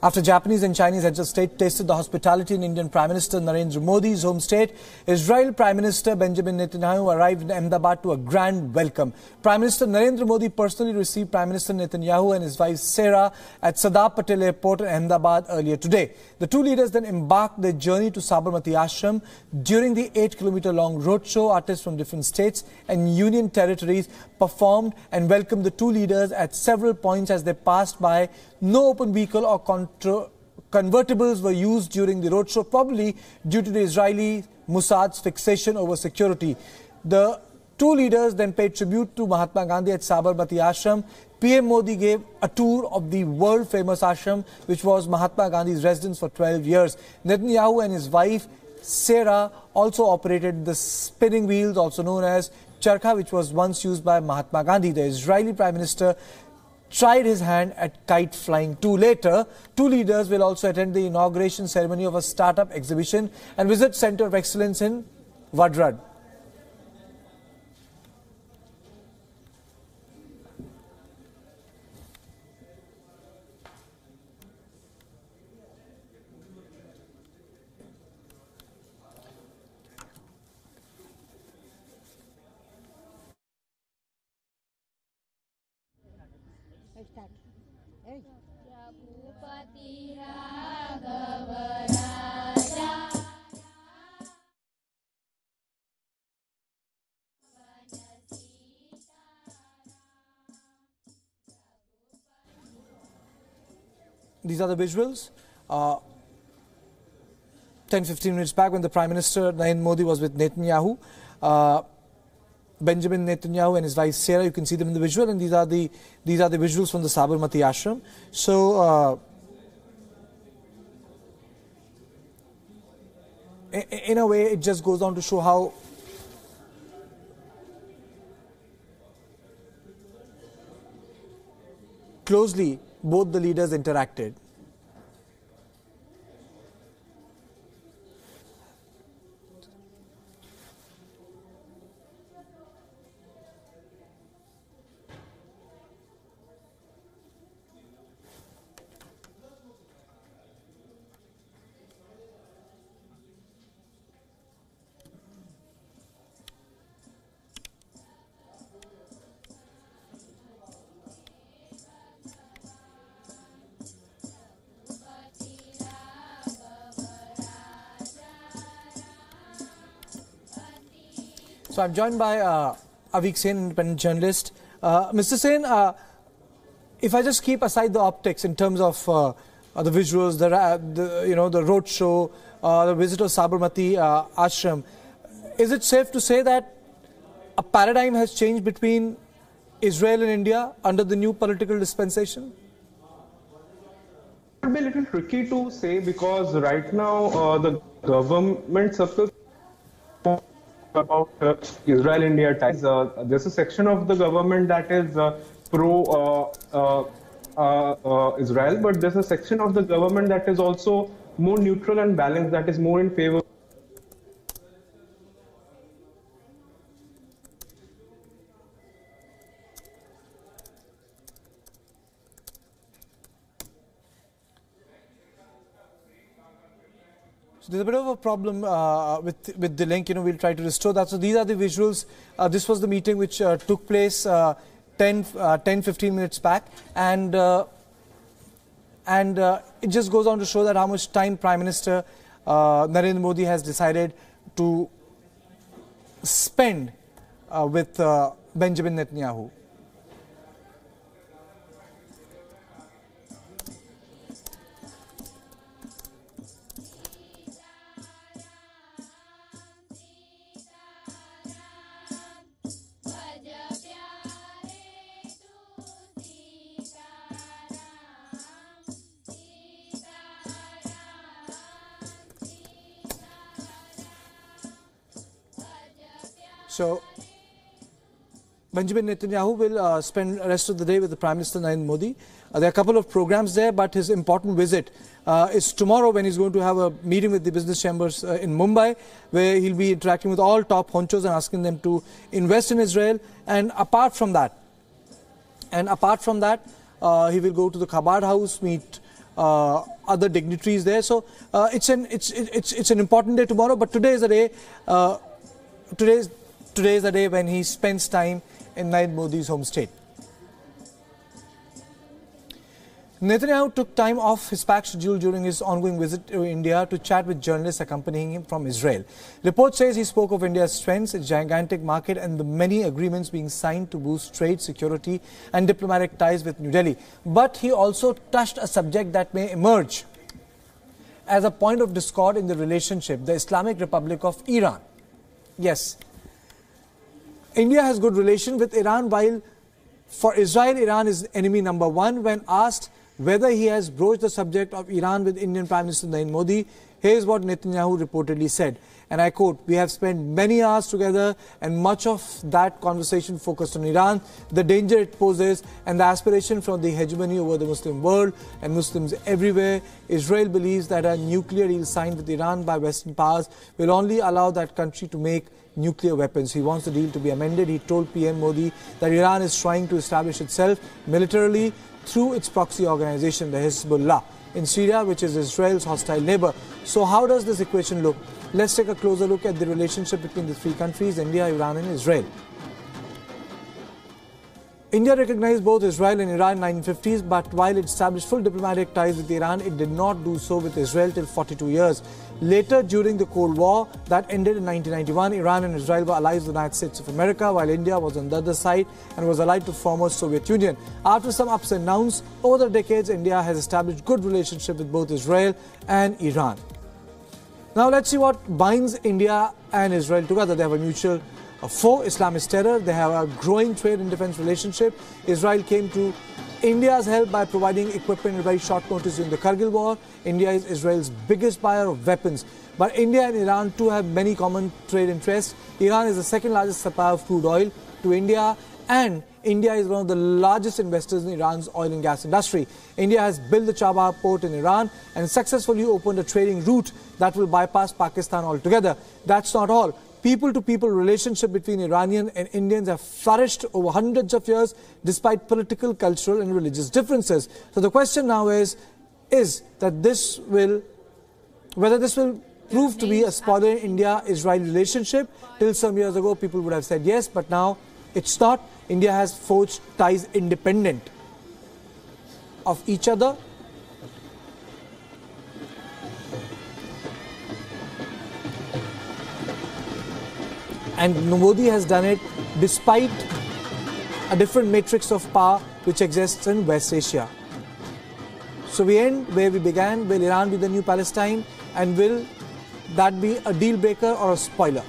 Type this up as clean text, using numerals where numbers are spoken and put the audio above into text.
After Japanese and Chinese heads of state tasted the hospitality in Indian Prime Minister Narendra Modi's home state, Israel Prime Minister Benjamin Netanyahu arrived in Ahmedabad to a grand welcome. Prime Minister Narendra Modi personally received Prime Minister Netanyahu and his wife Sarah at Sardar Patel Airport in Ahmedabad earlier today. The two leaders then embarked their journey to Sabarmati Ashram. During the 8-kilometer-long roadshow, artists from different states and union territories performed and welcomed the two leaders at several points as they passed by. No open vehicle or convertibles were used during the roadshow, probably due to the Israeli Mossad's fixation over security. The two leaders then paid tribute to Mahatma Gandhi at Sabarmati Ashram. PM Modi gave a tour of the world-famous ashram, which was Mahatma Gandhi's residence for 12 years. Netanyahu and his wife Sarah also operated the spinning wheels, also known as charkha, which was once used by Mahatma Gandhi. The Israeli Prime Minister tried his hand at kite flying too. Later, two leaders will also attend the inauguration ceremony of a startup exhibition and visit Center of Excellence in Vadrad. These are the visuals. 10-15 minutes back when the Prime Minister Narendra Modi was with Netanyahu. Benjamin Netanyahu and his wife Sarah, you can see them in the visual, and these are the visuals from the Sabarmati Ashram. So in a way, it just goes on to show how closely both the leaders interacted. So I'm joined by Avik Sen, independent journalist. Mr. Sen, if I just keep aside the optics in terms of the visuals, the road show, the visit of Sabarmati Ashram, is it safe to say that a paradigm has changed between Israel and India under the new political dispensation? It would be a little tricky to say because right now the government circles about Israel-India ties. There's a section of the government that is pro-Israel, but there's a section of the government that is also more neutral and balanced, that is more in favor. So there's a bit of a problem with the link. We'll try to restore that. So these are the visuals. This was the meeting which took place 10-15 minutes back, and it just goes on to show that how much time Prime Minister Narendra Modi has decided to spend with Benjamin Netanyahu. So Benjamin Netanyahu will spend the rest of the day with the Prime Minister Narendra Modi. There are a couple of programs there, but his important visit is tomorrow, when he's going to have a meeting with the business chambers in Mumbai, where he'll be interacting with all top honchos and asking them to invest in Israel. And apart from that, he will go to the Chabad house, meet other dignitaries there. So it's an important day tomorrow. But today is a day. Today is a day when he spends time in Narendra Modi's home state. Netanyahu took time off his packed schedule during his ongoing visit to India to chat with journalists accompanying him from Israel. Report says he spoke of India's strengths, its gigantic market and the many agreements being signed to boost trade, security and diplomatic ties with New Delhi. But he also touched a subject that may emerge as a point of discord in the relationship, the Islamic Republic of Iran. Yes, India has good relations with Iran, while for Israel, Iran is enemy number one. When asked whether he has broached the subject of Iran with Indian Prime Minister Narendra Modi, here's what Netanyahu reportedly said, and I quote, "We have spent many hours together and much of that conversation focused on Iran, the danger it poses and the aspiration from the hegemony over the Muslim world and Muslims everywhere. Israel believes that a nuclear deal signed with Iran by Western powers will only allow that country to make nuclear weapons. He wants the deal to be amended." He told PM Modi that Iran is trying to establish itself militarily through its proxy organization, the Hezbollah, in Syria, which is Israel's hostile neighbor. So how does this equation look? Let's take a closer look at the relationship between the three countries, India, Iran and Israel. India recognized both Israel and Iran in the 1950s, but while it established full diplomatic ties with Iran, it did not do so with Israel till 42 years. Later, during the Cold War that ended in 1991, Iran and Israel were allies of the United States of America, while India was on the other side and was allied to former Soviet Union. After some ups and downs over the decades, India has established good relationship with both Israel and Iran. Now let's see what binds India and Israel together. They have a mutual foe, Islamist terror. They have a growing trade and defense relationship. Israel came to India's help by providing equipment at very short notice during the Kargil war. India is Israel's biggest buyer of weapons. But India and Iran too have many common trade interests. Iran is the second largest supplier of crude oil to India, and India is one of the largest investors in Iran's oil and gas industry. India has built the Chabahar port in Iran and successfully opened a trading route that will bypass Pakistan altogether. That's not all. People-to-people relationship between Iranians and Indians have flourished over hundreds of years despite political, cultural and religious differences. So the question now is that whether this will prove to be a spoiler India-Israel relationship. Till some years ago, people would have said yes, but now it's not. India has forged ties independent of each other. And Modi has done it despite a different matrix of power which exists in West Asia. So we end where we began. Will Iran be the new Palestine? And will that be a deal breaker or a spoiler?